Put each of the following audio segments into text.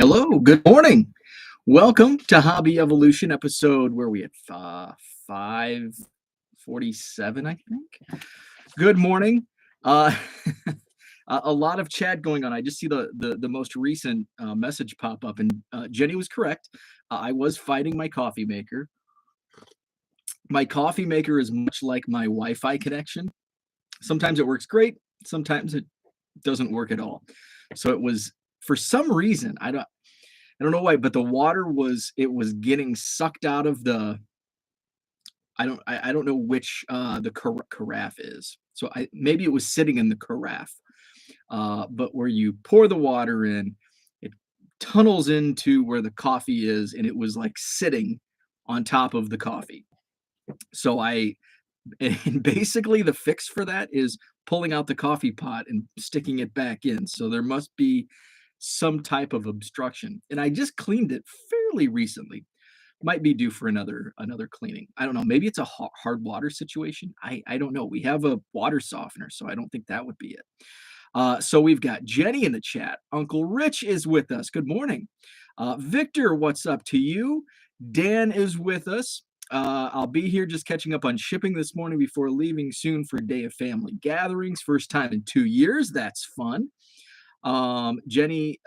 Hello, good morning. Welcome to Hobby Evolution episode where we at 547, I think. Good morning. Uh, a lot of chat going on. I just see the most recent message pop up, and Jenny was correct. I was fighting my coffee maker. My coffee maker is much like my Wi-Fi connection. Sometimes it works great, sometimes it doesn't work at all. So it was for some reason, I don't know why, but the water was getting sucked out of the I don't know which the carafe is. So I maybe it was sitting in the carafe. But where you pour the water in, it tunnels into where the coffee is, and it was like sitting on top of the coffee. So I and basically the fix for that is pulling out the coffee pot and sticking it back in. So there must be some type of obstruction. And I just cleaned it fairly recently. Might be due for another cleaning. I don't know. Maybe it's a hard water situation. I don't know. We have a water softener, so I don't think that would be it. So we've got Jenny in the chat. Uncle Rich is with us. Good morning. Victor, what's up to you? Dan is with us. I'll be here just catching up on shipping this morning before leaving soon for Day of Family Gatherings. First time in 2 years. That's fun. Jenny,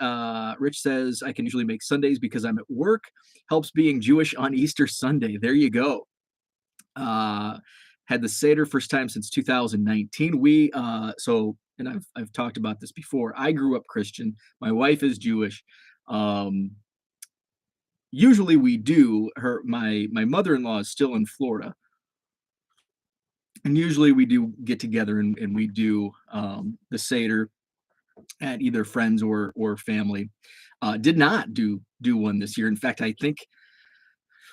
Rich says, I can usually make Sundays because I'm at work. Helps being Jewish on Easter Sunday. There you go. Had the Seder first time since 2019. And I've talked about this before. I grew up Christian. My wife is Jewish. Usually we do. My mother-in-law is still in Florida, and usually we do get together and we do the Seder at either friends or family. Did not do one this year. In fact, I think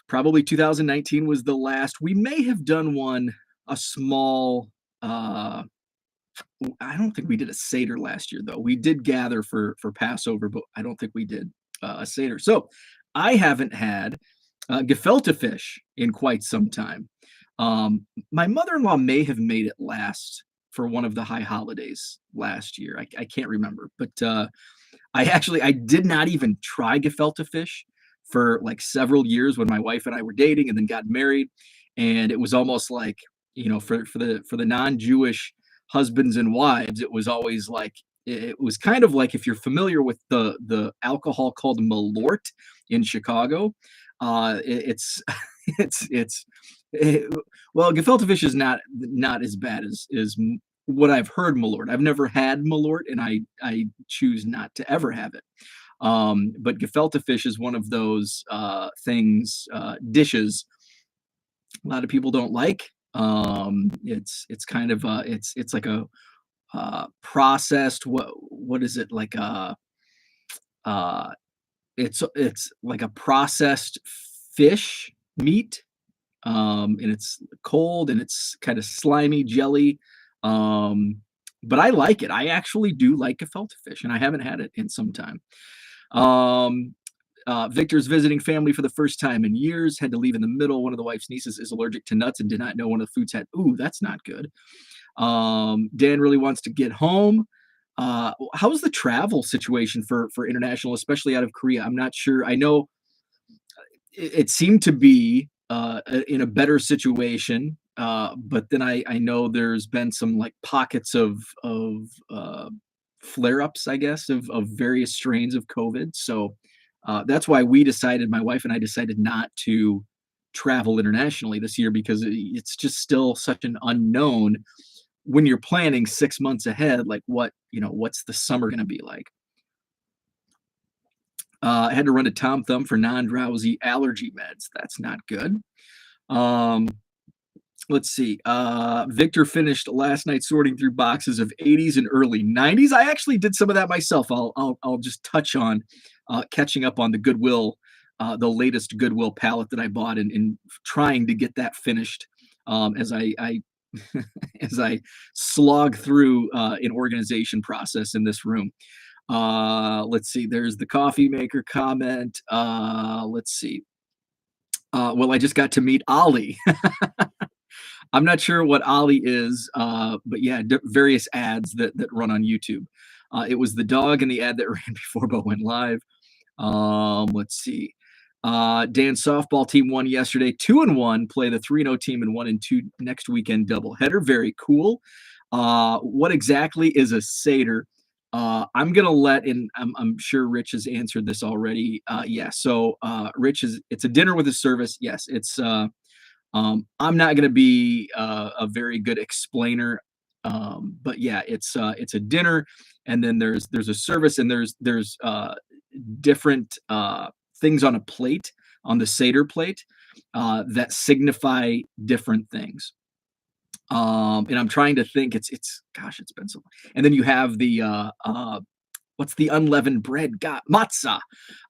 probably 2019 was the last. We may have done one, a small. I don't think we did a Seder last year, though. We did gather for Passover, but I don't think we did a Seder. So I haven't had gefilte fish in quite some time. My mother-in-law may have made it last for one of the high holidays last year. I can't remember, but I did not even try gefilte fish for like several years when my wife and I were dating and then got married. And it was almost like, for the non-Jewish husbands and wives, it was always like it was kind of like if you're familiar with the alcohol called Malort in Chicago. It's it's well, gefilte fish is not as bad as what I've heard Malort. I've never had Malort, and I choose not to ever have it. But gefilte fish is one of those dishes a lot of people don't like. It's kind of it's like a processed, what is it, like uh it's like a processed fish meat, and it's cold and it's kind of slimy jelly. But I like it. I actually do like gefilte fish, and I haven't had it in some time. Um, Victor's visiting family for the first time in years, had to leave in the middle. One of the wife's nieces is allergic to nuts and did not know one of the foods had. Ooh, that's not good. Dan really wants to get home. How's the travel situation for international, especially out of Korea? I'm not sure. I know it seemed to be in a better situation, but then I know there's been some like pockets of flare-ups, I guess, of various strains of COVID. So that's why my wife and I decided not to travel internationally this year, because it's just still such an unknown when you're planning 6 months ahead, like what's the summer going to be like. I had to run to Tom Thumb for non-drowsy allergy meds. That's not good. Let's see. Victor finished last night sorting through boxes of 80s and early 90s. I actually did some of that myself. I'll just touch on catching up on the Goodwill, the latest Goodwill palette that I bought, and trying to get that finished as I as I slog through an organization process in this room. Let's see. There's the coffee maker comment. Let's see. Well, I just got to meet Ollie. I'm not sure what Ollie is, but yeah, various ads that run on YouTube. It was the dog in the ad that ran before Bo went live. Let's see. Dan's softball team won yesterday, 2-1. Play the 3-0 team in 1-2 next weekend doubleheader. Very cool. What exactly is a Seder? I'm gonna let, and I'm sure Rich has answered this already. Yeah, so Rich is, it's a dinner with a service. Yes, it's I'm not gonna be a very good explainer. But yeah, it's a dinner, and then there's a service, and there's different things on a plate, on the Seder plate, that signify different things. And I'm trying to think. It's gosh, it's been so long. And then you have the what's the unleavened bread? God, matzah,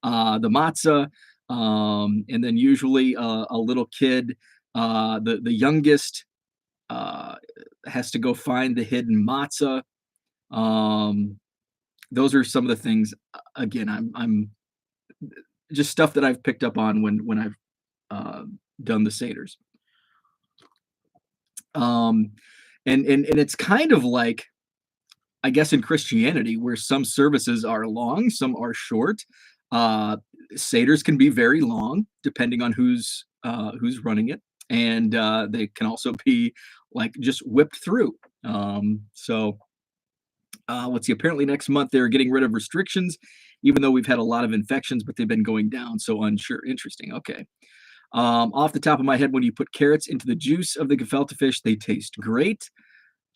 the matzah, and then usually a little kid, the youngest, uh, has to go find the hidden matzah. Um, those are some of the things. Again, I'm just stuff that I've picked up on when I've uh, done the seders. Um, and it's kind of like, I guess, in Christianity, where some services are long, some are short. Uh, Seders can be very long, depending on who's running it, and they can also be like just whipped through. Let's see. Apparently, next month they're getting rid of restrictions, even though we've had a lot of infections, but they've been going down. So unsure. Interesting. Okay. Off the top of my head, when you put carrots into the juice of the gefilte fish, they taste great.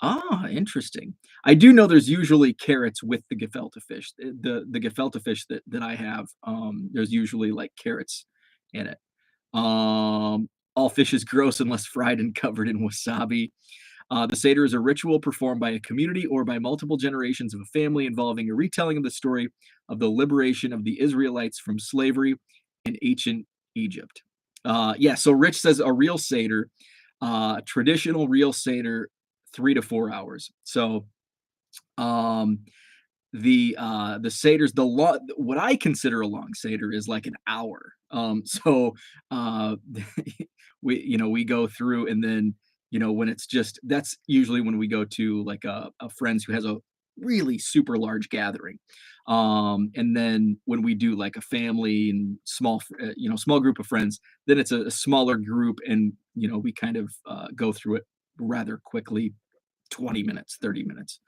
Ah, interesting. I do know there's usually carrots with the gefilte fish. The gefilte fish that I have, there's usually like carrots in it. All fish is gross unless fried and covered in wasabi. The Seder is a ritual performed by a community or by multiple generations of a family, involving a retelling of the story of the liberation of the Israelites from slavery in ancient Egypt. Yeah, so Rich says a real Seder, traditional real Seder, 3 to 4 hours. So um, the Seders, the law, what I consider a long Seder is like an hour. So uh, we go through, and then when it's just, that's usually when we go to like a friend's who has a really super large gathering. And then when we do like a family and small group of friends, then it's a smaller group, and we kind of go through it rather quickly, 20 minutes, 30 minutes.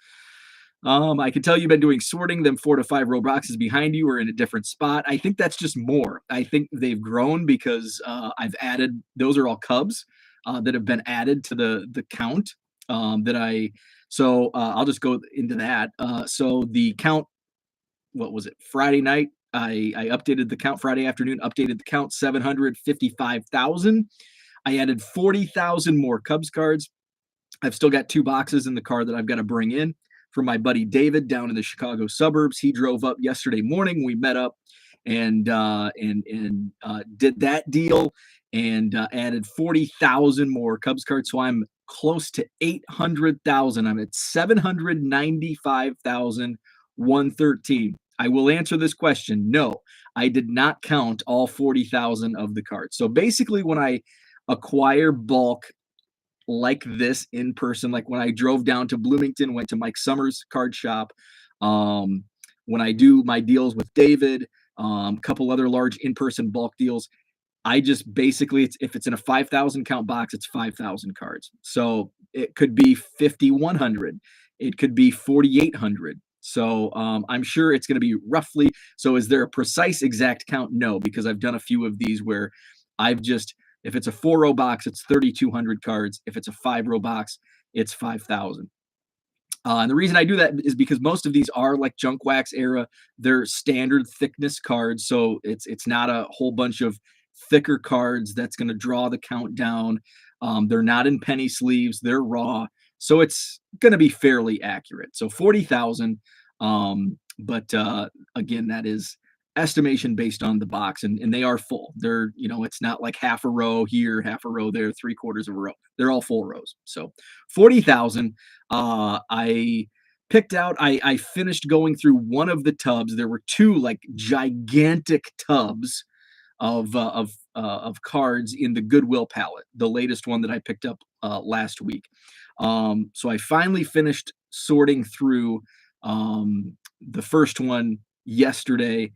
I can tell you've been doing sorting. Them 4 to 5 row boxes behind you are in a different spot. I think that's just more. I think they've grown because I've added. Those are all cubs that have been added to the count that I. So I'll just go into that. So the count. What was it? Friday night. I updated the count Friday afternoon. Updated the count 755,000. I added 40,000 more Cubs cards. I've still got 2 boxes in the car that I've got to bring in from my buddy David down in the Chicago suburbs. He drove up yesterday morning. We met up and did that deal, and added 40,000 more Cubs cards. So I'm close to 800,000. I'm at 795,113. I will answer this question. No, I did not count all 40,000 of the cards. So basically, when I acquire bulk like this in person, like when I drove down to Bloomington, went to Mike Summers card shop, um, when I do my deals with David, a couple other large in-person bulk deals, I just basically, if it's in a 5,000 count box, it's 5,000 cards. So it could be 5,100, it could be 4,800. So I'm sure it's going to be roughly. So is there a precise exact count? No, because I've done a few of these where I've just, if it's a 4 row box, it's 3,200 cards. If it's a 5 row box, it's 5,000. And the reason I do that is because most of these are like junk wax era. They're standard thickness cards, so it's not a whole bunch of thicker cards that's going to draw the count down. They're not in penny sleeves. They're raw, so it's going to be fairly accurate. So 40,000. But again, that is estimation based on the box, and they are full. They're, it's not like half a row here, half a row there, 3/4 of a row. They're all full rows. So 40,000. I picked out, I finished going through one of the tubs. There were 2 like gigantic tubs of cards in the Goodwill palette, the latest one that I picked up last week. So I finally finished sorting through the first one yesterday.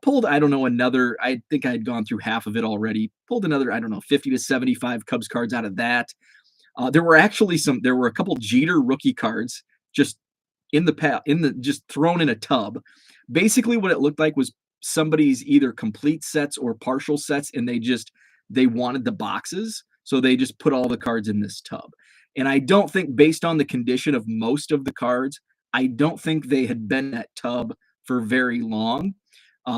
Pulled, I don't know, another, I think I had gone through half of it already. Pulled another, I don't know, 50 to 75 Cubs cards out of that. There were a couple Jeter rookie cards just just thrown in a tub. Basically, what it looked like was somebody's either complete sets or partial sets, and they wanted the boxes, so they just put all the cards in this tub. And I don't think, based on the condition of most of the cards, I don't think they had been in that tub for very long.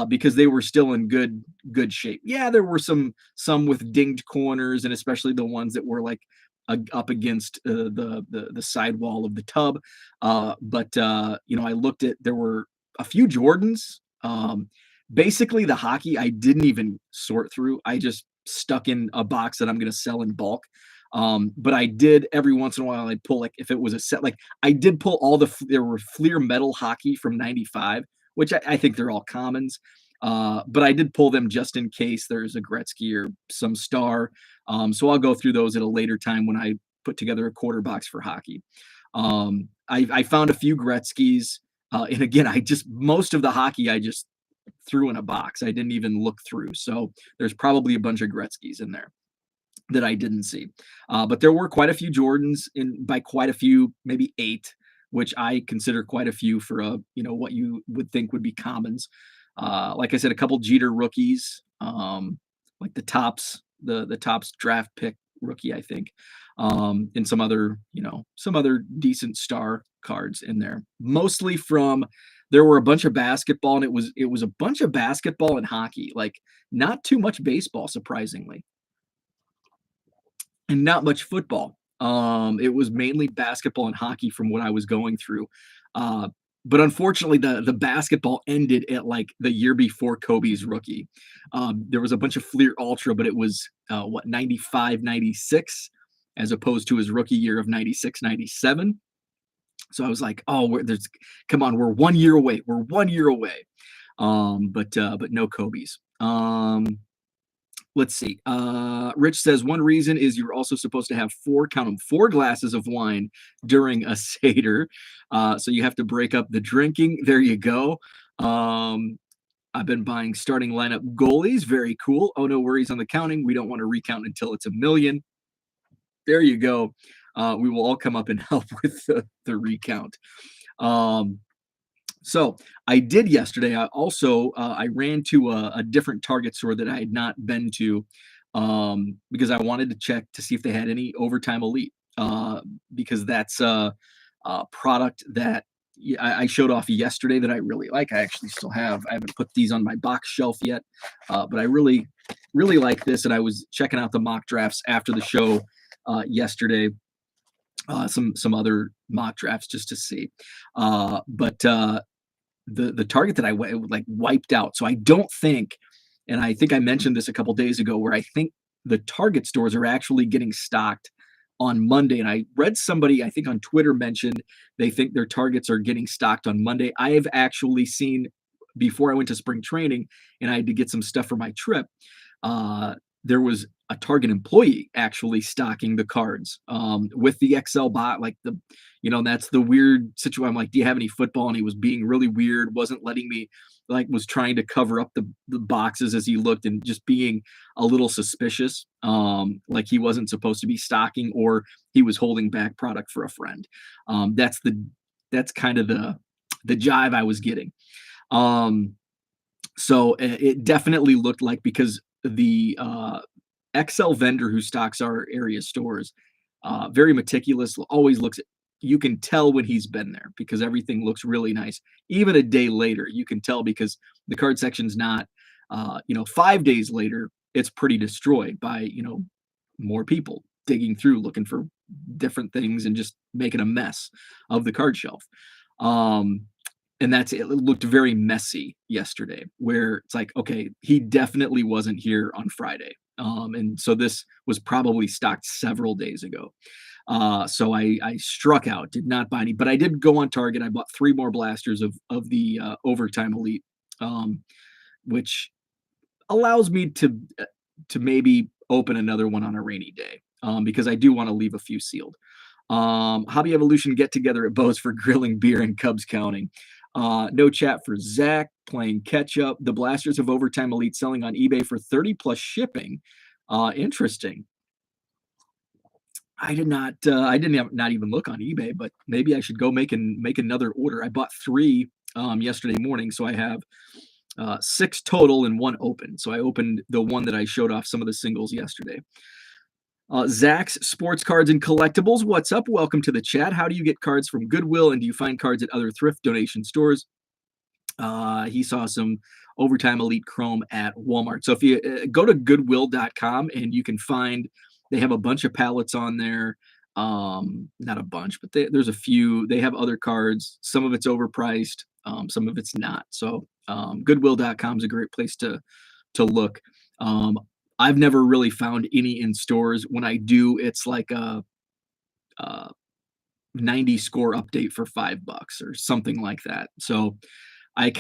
Because they were still in good shape. Yeah, there were some with dinged corners, and especially the ones that were like up against the sidewall of the tub. But I looked at, there were a few Jordans. Basically, the hockey I didn't even sort through. I just stuck in a box that I'm going to sell in bulk. But I did every once in a while, I'd pull, like, if it was a set, like I did pull there were Fleer metal hockey from 95, which I think they're all commons. But I did pull them just in case there's a Gretzky or some star. So I'll go through those at a later time when I put together a quarter box for hockey. I found a few Gretzky's. And again, most of the hockey I just threw in a box. I didn't even look through. So there's probably a bunch of Gretzky's in there that I didn't see. But there were quite a few Jordans, by quite a few, maybe 8, which I consider quite a few for what you would think would be commons. Like I said, a couple Jeter rookies, like the Tops draft pick rookie, I think, and some other decent star cards in there. Mostly there were a bunch of basketball, and it was a bunch of basketball and hockey, like not too much baseball, surprisingly, and not much football. It was mainly basketball and hockey from what I was going through. But unfortunately, the basketball ended at like the year before Kobe's rookie. There was a bunch of Fleer Ultra, but it was 95, 96, as opposed to his rookie year of 96, 97. So I was like, oh, come on, we're 1 year away. We're 1 year away. But no Kobe's. Let's see. Rich says one reason is you're also supposed to have count them, 4 glasses of wine during a Seder. So you have to break up the drinking. There you go. I've been buying starting lineup goalies. Very cool. Oh, no worries on the counting. We don't want to recount until it's 1 million. There you go. We will all come up and help with the recount. So I did yesterday. I ran to a different Target store that I had not been to, because I wanted to check to see if they had any Overtime Elite, because that's a product that I showed off yesterday that I really like. I actually still have. I haven't put these on my box shelf yet, but I really, really like this. And I was checking out the mock drafts after the show yesterday. Some other mock drafts just to see, but the Target that I wiped out. So I don't think, and I think I mentioned this a couple days ago, where I think the Target stores are actually getting stocked on Monday. And I read somebody, I think on Twitter, mentioned they think their Targets are getting stocked on Monday. I have actually seen, before I went to spring training and I had to get some stuff for my trip, there was a Target employee actually stocking the cards with the Excel bot, like that's the weird situation. I'm like, do you have any football? And he was being really weird, wasn't letting me, was trying to cover up the boxes as he looked, and just being a little suspicious, like he wasn't supposed to be stocking, or he was holding back product for a friend. That's kind of the jive I was getting. So it definitely looked like, because the XL vendor who stocks our area stores, very meticulous, always you can tell when he's been there, because everything looks really nice. Even a day later, you can tell, because the card section's not, 5 days later, it's pretty destroyed by, more people digging through, looking for different things and just making a mess of the card shelf. And it looked very messy yesterday, where it's like, okay, he definitely wasn't here on Friday. And so this was probably stocked several days ago. So I struck out, did not buy any, but I did go on Target. I bought 3 more blasters of the Overtime Elite, which allows me to maybe open another one on a rainy day, because I do want to leave a few sealed. Hobby Evolution get together at Bo's for grilling beer and Cubs counting. No chat for Zach playing catch up. The Blasters of Overtime Elite selling on eBay for 30 plus shipping. Interesting. I did not. I didn't not even look on eBay, but maybe I should go make another order. I bought 3 yesterday morning, so I have 6 total and 1 open. So I opened the one that I showed off some of the singles yesterday. Zach's Sports Cards and Collectibles. What's up? Welcome to the chat. How do you get cards from Goodwill, and do you find cards at other thrift donation stores? He saw some Overtime Elite Chrome at Walmart. So if you go to goodwill.com and you can find, they have a bunch of pallets on there. Not a bunch, but there's a few. They have other cards. Some of it's overpriced, some of it's not. So goodwill.com is a great place to look. I've never really found any in stores. When I do, it's like a 90 score update for $5 or something like that. So I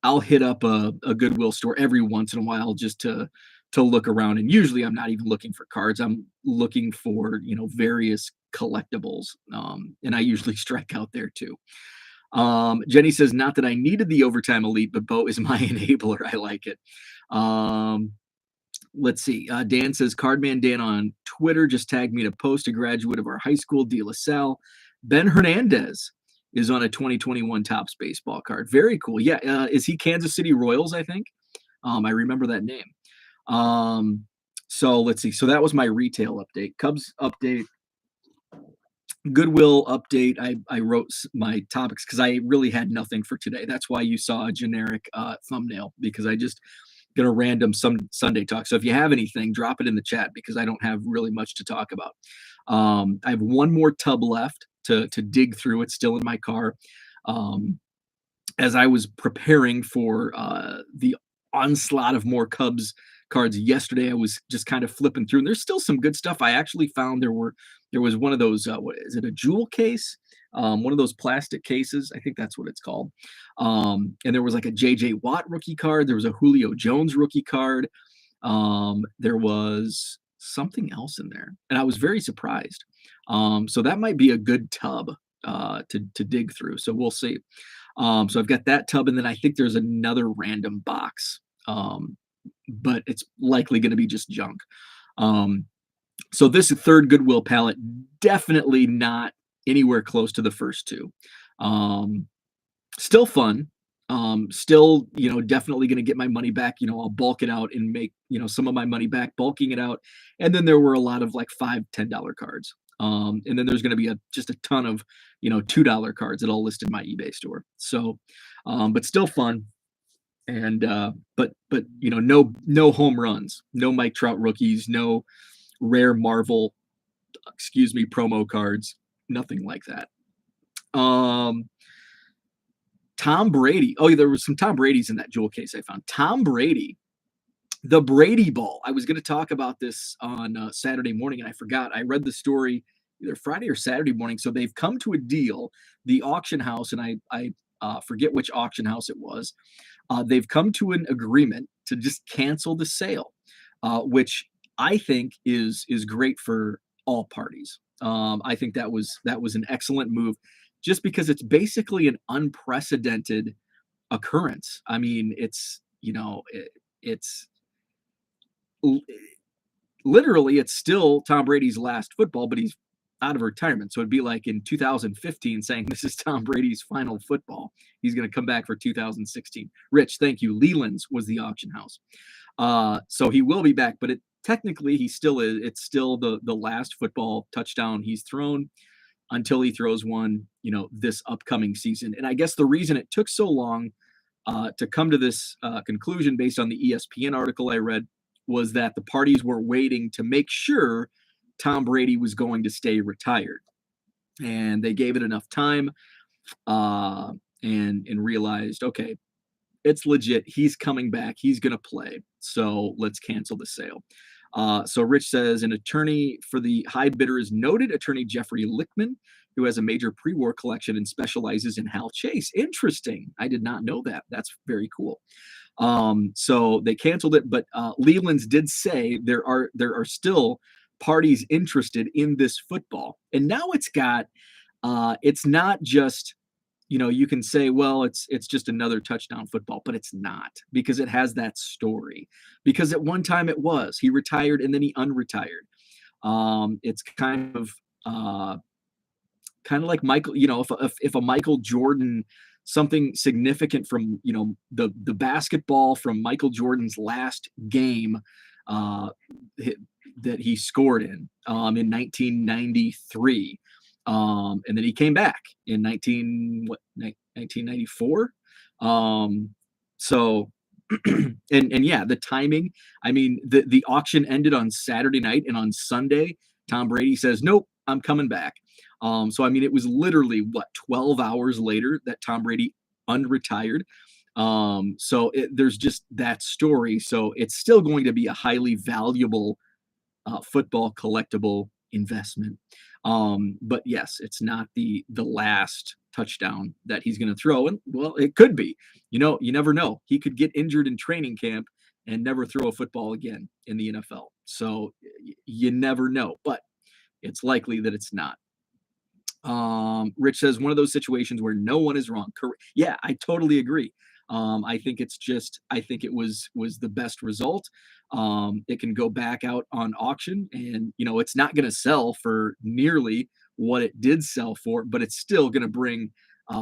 I'll hit up a Goodwill store every once in a while just to look around. And usually I'm not even looking for cards. I'm looking for, various collectibles. And I usually strike out there too. Jenny says, not that I needed the Overtime Elite, but Bo is my enabler. I like it. Let's see. Dan says, Cardman Dan on Twitter just tagged me to post a graduate of our high school, De La Salle. Ben Hernandez is on a 2021 Topps baseball card. Very cool. Yeah. Is he Kansas City Royals, I think? I remember that name. So let's see. So that was my retail update. Cubs update. Goodwill update. I wrote my topics because I really had nothing for today. That's why you saw a generic thumbnail, because I just get a random Sunday talk. So if you have anything, drop it in the chat because I don't have really much to talk about. I have one more tub left to dig through. It's still in my car. As I was preparing for the onslaught of more Cubs cards yesterday, I was just kind of flipping through, and there's still some good stuff. I actually found there was one of those, what is it, a jewel case? One of those plastic cases. I think that's what it's called. And there was like a J.J. Watt rookie card. There was a Julio Jones rookie card. There was something else in there, and I was very surprised. So that might be a good tub to dig through. So we'll see. So I've got that tub, and then I think there's another random box, but it's likely going to be just junk. So this third Goodwill pallet, definitely not anywhere close to the first 2. Still fun. Still, definitely going to get my money back. I'll bulk it out and make, some of my money back, bulking it out. And then there were a lot of like $5, $10 cards. And then there's going to be just a ton of, $2 cards that I'll list in my eBay store. So, but still fun. And, but, no home runs, no Mike Trout rookies, no rare Marvel, promo cards, nothing like that. Tom Brady. Oh, there was some Tom Brady's in that jewel case I found. Tom Brady, the Brady Ball. I was going to talk about this on Saturday morning, and I forgot. I read the story either Friday or Saturday morning. So they've come to a deal. The auction house, and I forget which auction house it was. They've come to an agreement to just cancel the sale, which I think is great for all parties. I think that was an excellent move, just because it's basically an unprecedented occurrence. I mean, it's literally, it's still Tom Brady's last football, but he's out of retirement. So it'd be like in 2015 saying this is Tom Brady's final football. He's going to come back for 2016. Rich, thank you. Leland's was the auction house. So he will be back, but technically he still is. It's still the last football touchdown he's thrown until he throws one, this upcoming season. And I guess the reason it took so long to come to this conclusion, based on the ESPN article I read, was that the parties were waiting to make sure Tom Brady was going to stay retired. And they gave it enough time and realized, okay, it's legit. He's coming back. He's going to play. So let's cancel the sale. So Rich says, an attorney for the high bidder is noted attorney Jeffrey Lichtman, who has a major pre-war collection and specializes in Hal Chase. Interesting. I did not know that. That's very cool. So they canceled it, but Leland's did say there are still parties interested in this football. And now it's not just you can say, well, it's just another touchdown football, but it's not, because it has that story. Because at one time it was. He retired and then he unretired. It's uh, kind of like Michael. If a Michael Jordan, something significant from the basketball from Michael Jordan's last game, uh, that he scored in 1993. And then he came back in 1994. So and yeah, the timing. I mean, the auction ended on Saturday night, and on Sunday, Tom Brady says, "Nope, I'm coming back." So I mean, it was literally 12 hours later that Tom Brady unretired. So there's just that story. So it's still going to be a highly valuable football collectible investment. But yes, it's not the last touchdown that he's going to throw. And well, it could be. You never know. He could get injured in training camp and never throw a football again in the NFL. So you never know. But it's likely that it's not. Rich says one of those situations where no one is wrong. Yeah, I totally agree. I think it was the best result. It can go back out on auction, and it's not going to sell for nearly what it did sell for, but it's still going to bring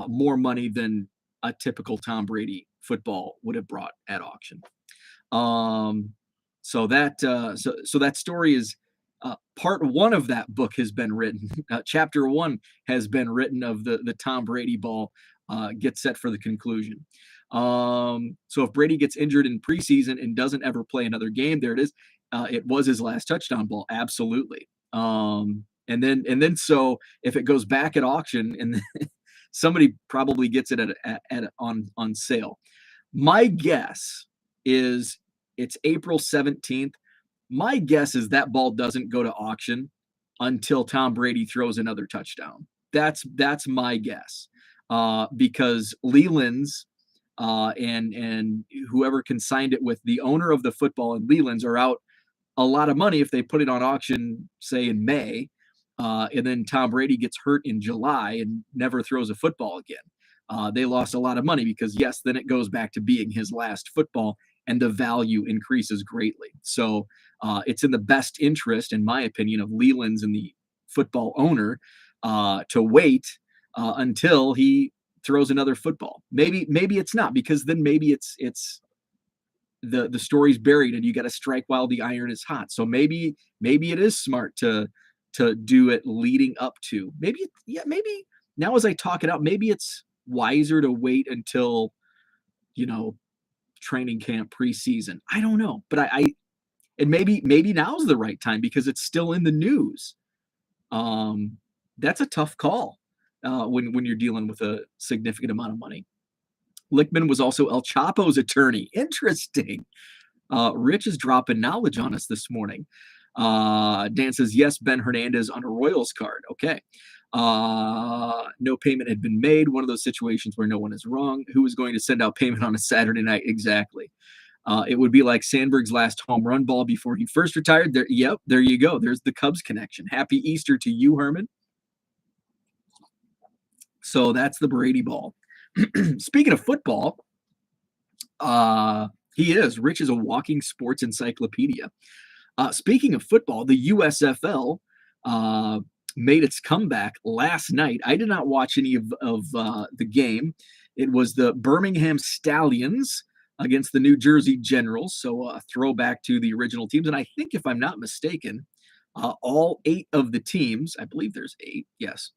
more money than a typical Tom Brady football would have brought at auction. So that story is part one of that book has been written. Chapter one has been written of the Tom Brady ball. Gets set for the conclusion. So if Brady gets injured in preseason and doesn't ever play another game, there it is. It was his last touchdown ball, absolutely. And then so if it goes back at auction and somebody probably gets it on sale. My guess is it's April 17th. My guess is that ball doesn't go to auction until Tom Brady throws another touchdown. That's my guess, because Leland's and whoever consigned it with, the owner of the football and Leland's, are out a lot of money if they put it on auction, say in May, and then Tom Brady gets hurt in July and never throws a football again. They lost a lot of money because, yes, then it goes back to being his last football and the value increases greatly. So it's in the best interest, in my opinion, of Leland's and the football owner to wait until he throws another football. Maybe it's not, because then maybe it's the story's buried and you got to strike while the iron is hot. So maybe it is smart to do it leading up to. Maybe now as I talk it out, maybe it's wiser to wait until training camp, preseason. I don't know, but and maybe now's the right time because it's still in the news. That's a tough call when you're dealing with a significant amount of money. Lichtman was also El Chapo's attorney. Interesting. Rich is dropping knowledge on us this morning. Dan says, yes, Ben Hernandez on a Royals card. Okay. No payment had been made. One of those situations where no one is wrong. Who is going to send out payment on a Saturday night? Exactly. It would be like Sandberg's last home run ball before he first retired. There you go. There's the Cubs connection. Happy Easter to you, Herman. So that's the Brady ball. Speaking of football, Rich is a walking sports encyclopedia. Speaking of football, the USFL made its comeback last night. I did not watch any of the game. It was the Birmingham Stallions against the New Jersey Generals, so a throwback to the original teams. And I think, if I'm not mistaken, all 8 of the teams, I believe there's 8, yes,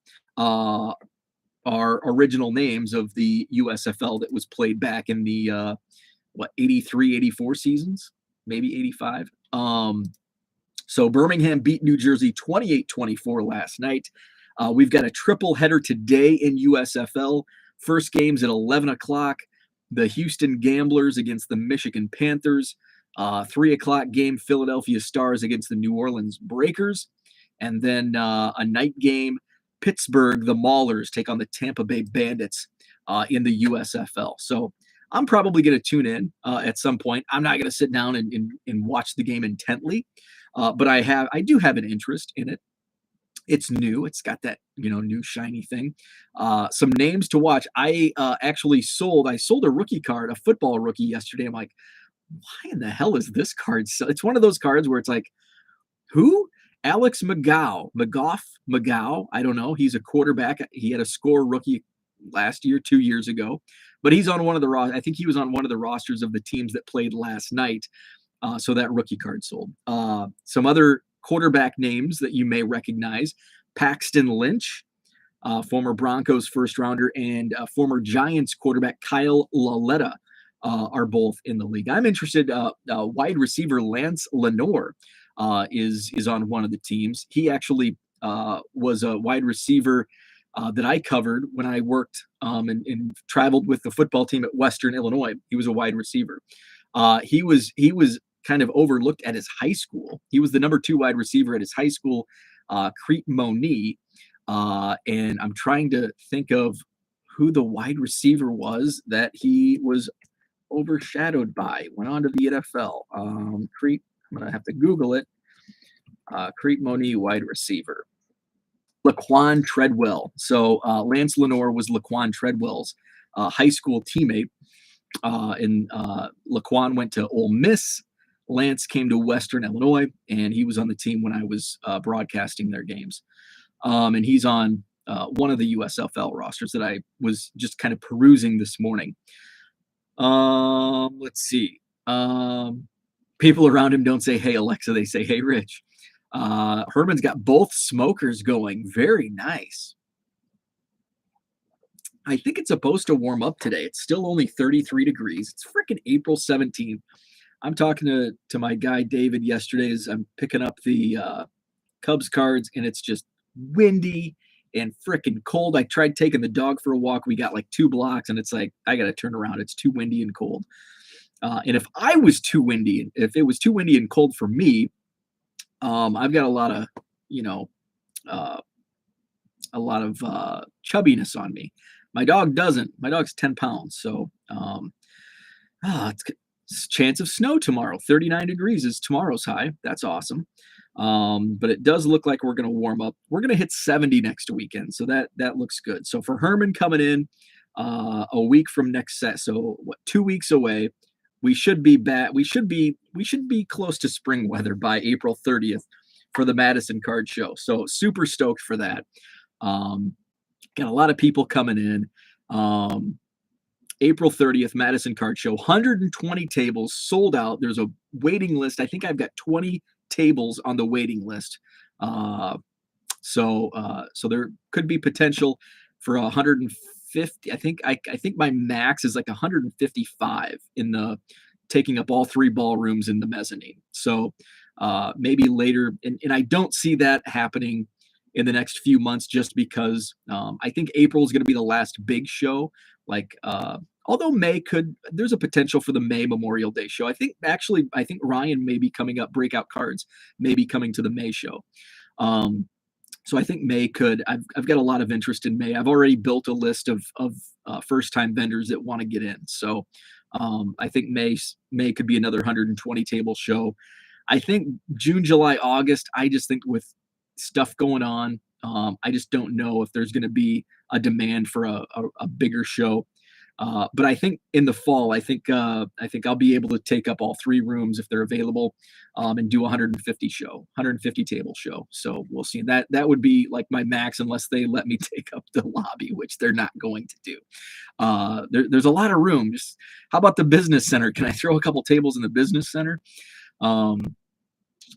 are original names of the USFL that was played back in the 83, 84 seasons, maybe 85. So Birmingham beat New Jersey 28-24 last night. We've got a triple header today in USFL. First game's at 11 o'clock. The Houston Gamblers against the Michigan Panthers. 3 o'clock game, Philadelphia Stars against the New Orleans Breakers. And then a night game, Pittsburgh, the Maulers take on the Tampa Bay Bandits in the USFL. So I'm probably going to tune in at some point. I'm not going to sit down and watch the game intently, but I do have an interest in it. It's new. It's got that, new shiny thing. Some names to watch. I sold a rookie card, a football rookie yesterday. I'm like, why in the hell is this card? So it's one of those cards where it's like, who? Alex McGough. I don't know. He's a quarterback. He had a score rookie last year, 2 years ago, but he's on one of the I think he was on one of the rosters of the teams that played last night. So that rookie card sold. Some other quarterback names that you may recognize: Paxton Lynch, former Broncos first rounder, and former Giants quarterback Kyle Lauletta are both in the league. I'm interested. Wide receiver Lance Lenoir is on one of the teams. He actually was a wide receiver that I covered when I worked and traveled with the football team at Western Illinois. He was a wide receiver. He was kind of overlooked at his high school. He was the number 2 wide receiver at his high school, Crete Moni. And I'm trying to think of who the wide receiver was that he was overshadowed by. Went on to the NFL. Crete, I'm going to have to Google it. Crete Moni, wide receiver. Laquan Treadwell. So Lance Lenoir was Laquan Treadwell's high school teammate. And Laquan went to Ole Miss. Lance came to Western Illinois, and he was on the team when I was broadcasting their games. And he's on one of the USFL rosters that I was just kind of perusing this morning. Let's see. People around him don't say, "Hey, Alexa." They say, "Hey, Rich." Herman's got both smokers going. Very nice. I think it's supposed to warm up today. It's still only 33 degrees. It's freaking April 17th. I'm talking to my guy David yesterday as I'm picking up the Cubs cards, and it's just windy and freaking cold. I tried taking the dog for a walk. We got like 2 blocks, and it's like, I got to turn around. It's too windy and cold. And if it was too windy and cold for me, I've got a lot of, chubbiness on me. My dog doesn't. My dog's 10 pounds. So, it's chance of snow tomorrow. 39 degrees is tomorrow's high. That's awesome. But it does look like we're going to warm up. We're going to hit 70 next weekend. So that looks good. So for Herman coming in a week from next set, so 2 weeks away, we should be back. We should be close to spring weather by April 30th for the Madison Card Show. So super stoked for that. Got a lot of people coming in. April 30th, Madison Card Show, 120 tables sold out. There's a waiting list. I think I've got 20 tables on the waiting list. So there could be potential for 150. I think my max is like 155 in the taking up all 3 ballrooms in the mezzanine. So maybe later, and I don't see that happening in the next few months, just because I think April is going to be the last big show. Although there's a potential for the May Memorial Day show. I think Ryan may be coming up. Breakout Cards may be coming to the May show. So I think May could. I've got a lot of interest in May. I've already built a list of first time vendors that want to get in. So I think May could be another 120 table show. I think June, July, August. I just think with stuff going on, I just don't know if there's going to be a demand for a bigger show. But I think in the fall, I think I'll be able to take up all 3 rooms if they're available, and do 150 table show. So we'll see. That would be like my max, unless they let me take up the lobby, which they're not going to do. There's a lot of room. Just how about the business center? Can I throw a couple tables in the business center?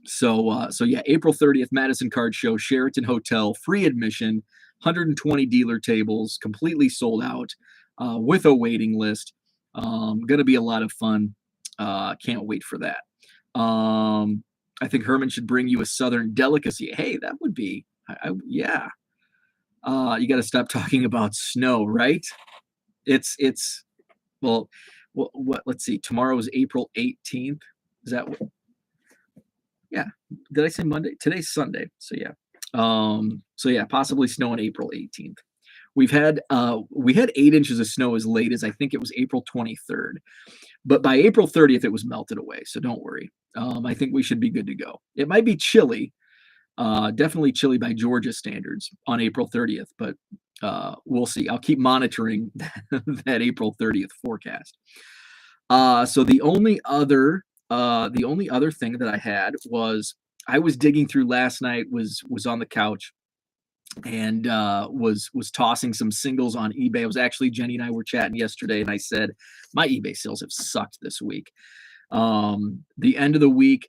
So yeah, April 30th, Madison Card Show, Sheraton Hotel, free admission, 120 dealer tables, completely sold out, with a waiting list. Going to be a lot of fun. Can't wait for that. I think Herman should bring you a Southern delicacy. Hey, that would be, yeah. You got to stop talking about snow, right? Well, let's see. Tomorrow is April 18th. Is that what? Yeah. Did I say Monday? Today's Sunday. So yeah. Possibly snow on April 18th. We had 8 inches of snow as late as I think it was April 23rd, but by April 30th it was melted away. So don't worry. I think we should be good to go. It might be chilly, Definitely chilly by Georgia standards on April 30th, but we'll see. I'll keep monitoring that April 30th forecast. So the only other thing that I had was I was digging through last night, was on the couch and was tossing some singles on eBay. I was actually Jenny and I were chatting yesterday, and I said my eBay sales have sucked this week. The end of the week,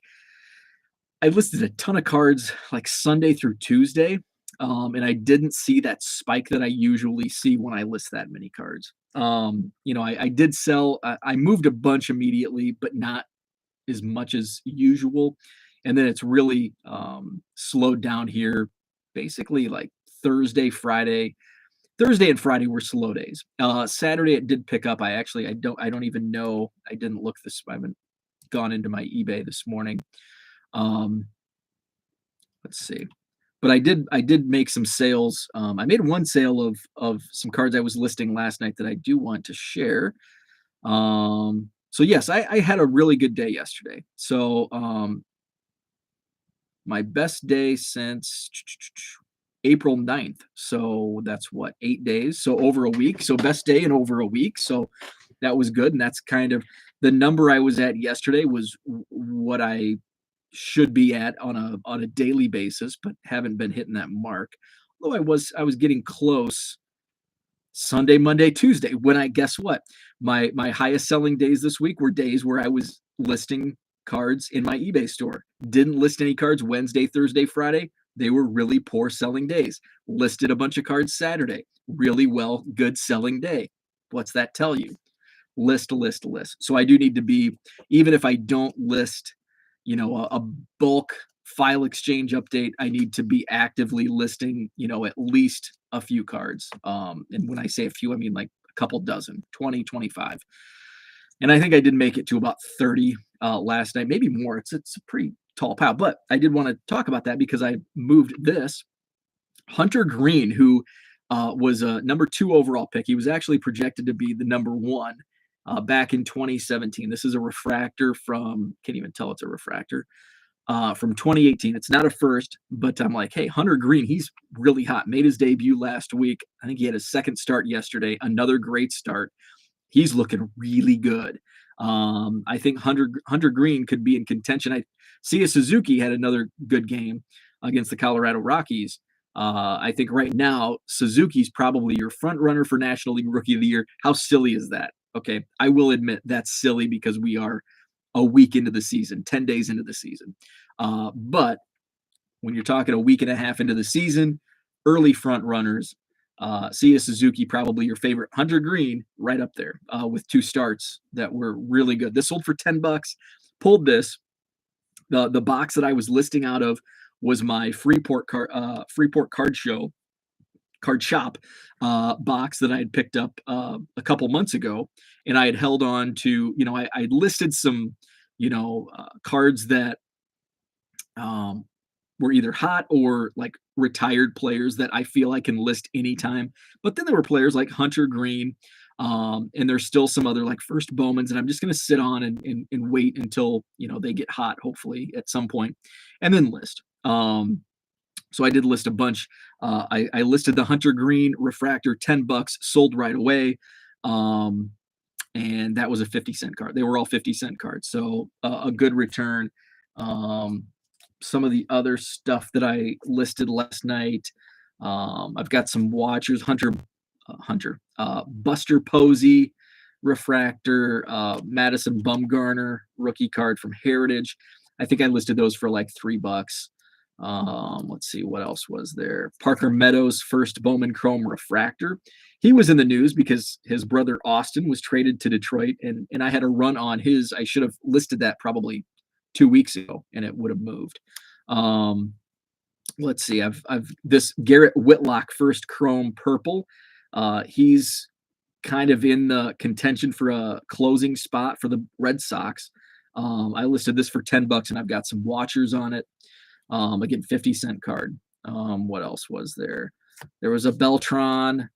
I listed a ton of cards like Sunday through Tuesday, and I didn't see that spike that I usually see when I list that many cards. I did sell. I moved a bunch immediately, but not as much as usual. And then it's really slowed down here. Basically, like Thursday, Friday, Thursday and Friday were slow days. Saturday it did pick up. I don't even know. I didn't look this. I haven't gone into my eBay this morning. Um, let's see. But I did make some sales. I made one sale of some cards I was listing last night that I do want to share. So yes, I had a really good day yesterday. So my best day since April 9th. So that's what, 8 days. So over a week. So best day in over a week. So that was good. And that's kind of the number I was at yesterday was what I should be at on a daily basis, but haven't been hitting that mark. Although I was getting close Sunday, Monday, Tuesday. When I guess what? My highest selling days this week were days where I was listing cards in my eBay store. Didn't list any cards Wednesday, Thursday, Friday. They were really poor selling days. Listed a bunch of cards Saturday. Really well, good selling day. What's that tell you? List, list, list. So I do need to be, even if I don't list, a bulk file exchange update, I need to be actively listing, at least a few cards. And when I say a few, I mean like a couple dozen, 20, 25. And I think I did make it to about 30 last night, maybe more. It's a pretty tall pile, but I did want to talk about that because I moved this Hunter Green, who was a number 2 overall pick. He was actually projected to be the number 1 back in 2017. This is a refractor from, can't even tell it's a refractor, from 2018. It's not a first, but I'm like, hey, Hunter Green, he's really hot. Made his debut last week. I think he had his second start yesterday. Another great start. He's looking really good. I think Hunter Green could be in contention. Seiya Suzuki had another good game against the Colorado Rockies. I think right now Suzuki's probably your front runner for National League Rookie of the Year. How silly is that? Okay, I will admit that's silly because we are a week into the season, 10 days into the season. But when you're talking a week and a half into the season, early front runners, Seiya Suzuki, probably your favorite. Hunter Green, right up there with 2 starts that were really good. This sold for $10. Pulled this. The box that I was listing out of was my Freeport card shop box that I had picked up a couple months ago, and I had held on to. I listed some, cards that were either hot or like retired players that I feel I can list anytime. But then there were players like Hunter Green, and there's still some other like first Bowmans, and I'm just going to sit on and wait until they get hot, hopefully at some point, and then list. So I did list a bunch. I listed the Hunter Green refractor, $10, sold right away. And that was a 50-cent card. They were all 50-cent cards. So a good return. Some of the other stuff that I listed last night. I've got some watchers, Buster Posey, refractor, Madison Bumgarner, rookie card from Heritage. I think I listed those for like $3. Let's see, what else was there? Parker Meadows, first Bowman Chrome refractor. He was in the news because his brother Austin was traded to Detroit, and I had a run on his. I should have listed that probably 2 weeks ago, and it would have moved. Let's see. I've this Garrett Whitlock first Chrome purple. He's kind of in the contention for a closing spot for the Red Sox. I listed this for $10, and I've got some watchers on it. Again, 50-cent card. What else was there? There was a Beltran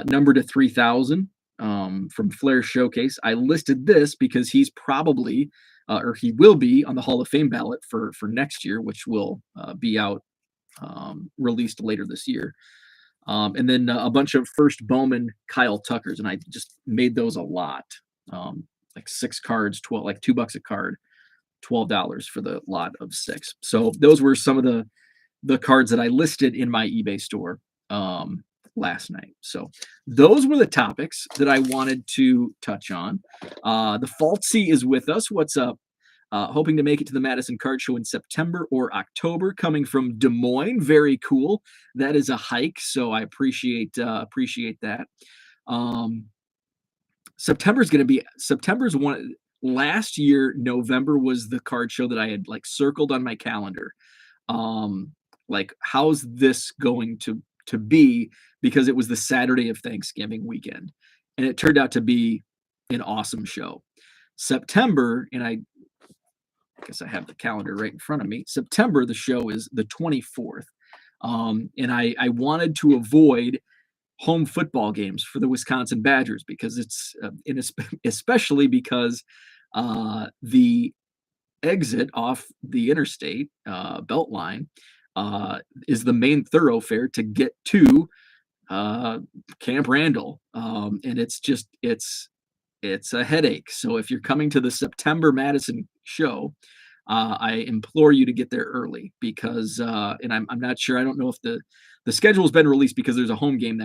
number to 3,000 from Flair Showcase. I listed this because he's probably, or he will be on the Hall of Fame ballot for next year, which will be out released later this year. And then a bunch of first Bowman Kyle Tuckers, and I just made those a lot. Like 6 cards, 12, like $2 a card, $12 for the lot of 6. So those were some of the cards that I listed in my eBay store last night. So those were the topics that I wanted to touch on. The Faltsy is with us. What's up? Hoping to make it to the Madison Card Show in September or October, coming from Des Moines. Very cool. That is a hike, so I appreciate that. September's one. Last year, November was the card show that I had like circled on my calendar. Like, how's this going to be? Because it was the Saturday of Thanksgiving weekend, and it turned out to be an awesome show. September, and I guess I have the calendar right in front of me. September, the show is the 24th. And I wanted to avoid home football games for the Wisconsin Badgers because it's, especially because the exit off the interstate Beltline is the main thoroughfare to get to Camp Randall. And it's a headache. So if you're coming to the September Madison show, I implore you to get there early because, and I'm not sure. I don't know if the schedule has been released because there's a home game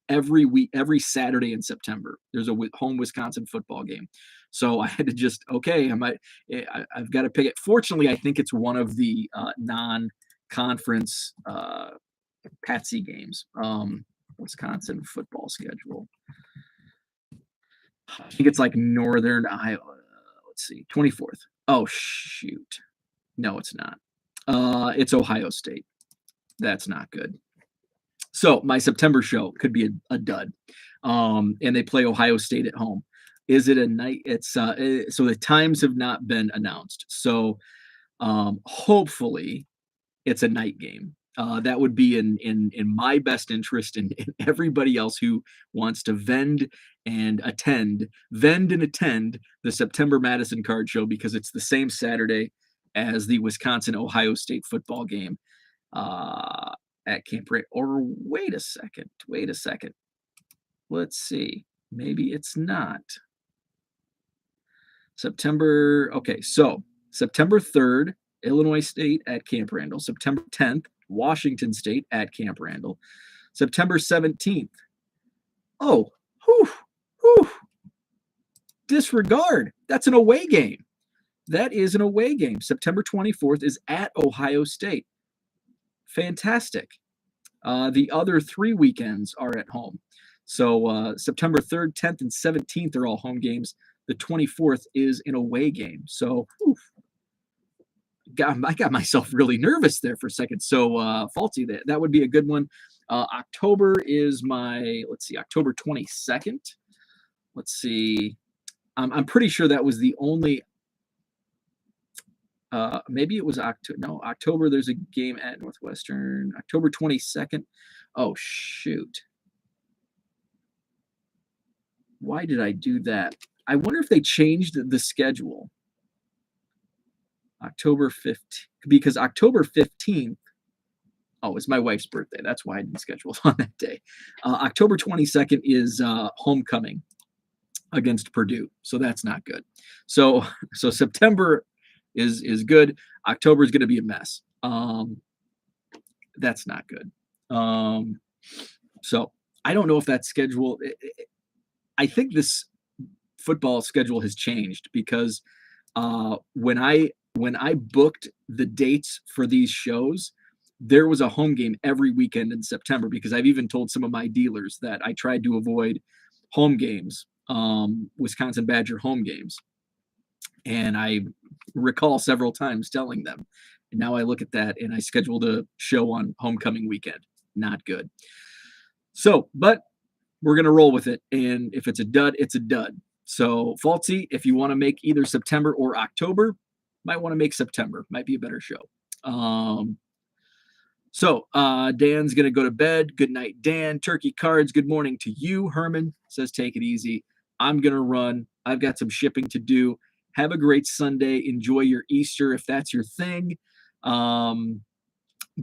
every week, every Saturday in September. There's a home Wisconsin football game. So I had to just, okay, I've got to pick it. Fortunately, I think it's one of the non-conference Patsy games. Wisconsin football schedule. I think it's like Northern Iowa. Let's see, 24th. Oh, shoot. No, it's not. It's Ohio State. That's not good. So my September show could be a dud. And they play Ohio State at home. Is it a night? It's so the times have not been announced. So hopefully it's a night game. That would be in my best interest and everybody else who wants to vend and attend the September Madison Card Show because it's the same Saturday as the Wisconsin-Ohio State football game at Camp Ray. Or wait a second. Let's see. Maybe it's not. September. Okay, so September 3rd, Illinois State at Camp Randall. September 10th, Washington State at Camp Randall. September 17th. Oh, disregard. That's an away game. That is an away game. September 24th is at Ohio State. Fantastic. The other 3 weekends are at home. So September 3rd, 10th, and 17th are all home games. The 24th is an away game. So I got myself really nervous there for a second. So Faltsy, that would be a good one. October is October 22nd. Let's see. I'm pretty sure that was the only. Maybe it was October. No, October. There's a game at Northwestern. October 22nd. Oh shoot! Why did I do that? I wonder if they changed the schedule. October 15th, because October 15th. Oh, it's my wife's birthday. That's why I didn't schedule it on that day. October 22nd is homecoming against Purdue, so that's not good. So September is good. October is going to be a mess. That's not good. So I don't know if that schedule. I think this football schedule has changed because when I booked the dates for these shows, there was a home game every weekend in September because I've even told some of my dealers that I tried to avoid home games, Wisconsin Badger home games. And I recall several times telling them. And now I look at that and I scheduled a show on homecoming weekend. Not good. So, but we're going to roll with it. And if it's a dud, it's a dud. So, Faltsy, if you want to make either September or October, might want to make September. Might be a better show. So Dan's going to go to bed. Good night, Dan. Turkey Cards, good morning to you. Herman says, take it easy. I'm going to run. I've got some shipping to do. Have a great Sunday. Enjoy your Easter if that's your thing.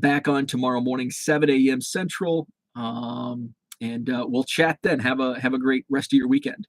back on tomorrow morning, 7 a.m. Central. And we'll chat then. Have a great rest of your weekend.